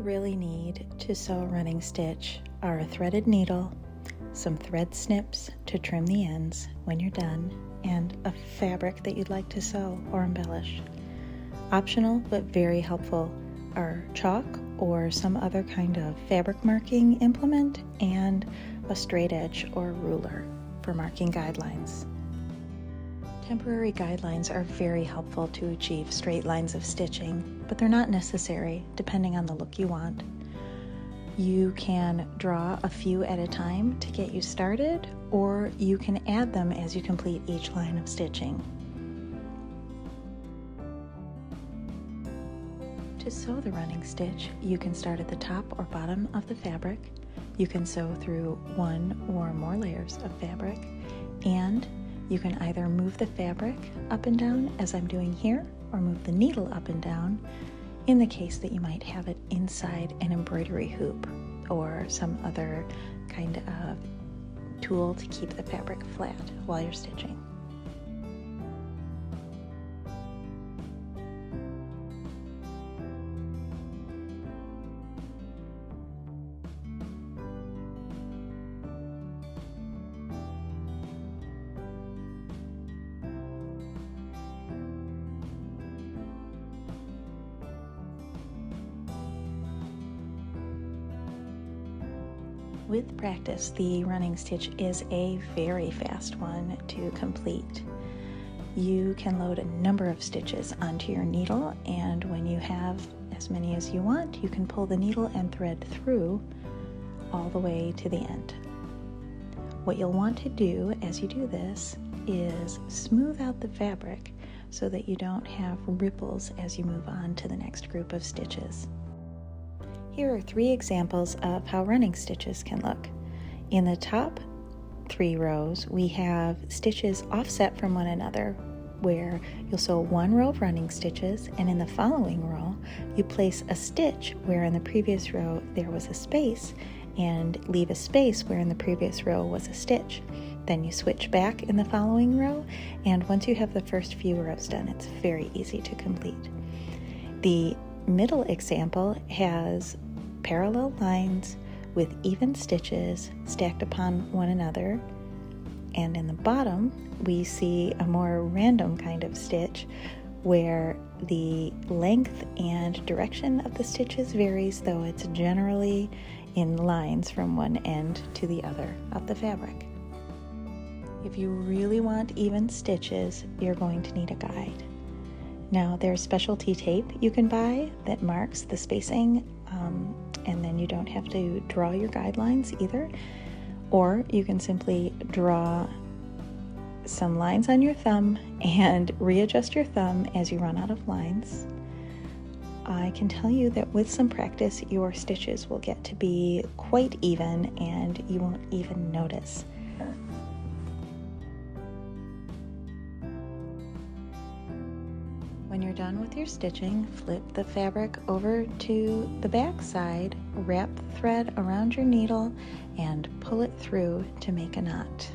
you really need to sew a running stitch are a threaded needle, some thread snips to trim the ends when you're done, and a fabric that you'd like to sew or embellish. Optional but very helpful are chalk or some other kind of fabric marking implement and a straight edge or ruler for marking guidelines. Temporary guidelines are very helpful to achieve straight lines of stitching, but they're not necessary depending on the look you want. You can draw a few at a time to get you started, or you can add them as you complete each line of stitching. To sew the running stitch, you can start at the top or bottom of the fabric. You can sew through one or more layers of fabric, and you can either move the fabric up and down, as I'm doing here, or move the needle up and down, in the case that you might have it inside an embroidery hoop or some other kind of tool to keep the fabric flat while you're stitching. With practice, the running stitch is a very fast one to complete. You can load a number of stitches onto your needle, and when you have as many as you want, you can pull the needle and thread through all the way to the end. What you'll want to do as you do this is smooth out the fabric so that you don't have ripples as you move on to the next group of stitches. Here are 3 examples of how running stitches can look. In the top 3 rows, we have stitches offset from one another, where you'll sew 1 row of running stitches, and in the following row, you place a stitch where in the previous row there was a space, and leave a space where in the previous row was a stitch. Then you switch back in the following row, and once you have the first few rows done, it's very easy to complete. The middle example has parallel lines with even stitches stacked upon one another, and in the bottom we see a more random kind of stitch where the length and direction of the stitches varies, though it's generally in lines from one end to the other of the fabric. If you really want even stitches, you're going to need a guide. Now, there's specialty tape you can buy that marks the spacing, and then you don't have to draw your guidelines either. Or you can simply draw some lines on your thumb and readjust your thumb as you run out of lines. I can tell you that with some practice, your stitches will get to be quite even and you won't even notice. When you're done with your stitching, flip the fabric over to the back side, wrap the thread around your needle, and pull it through to make a knot.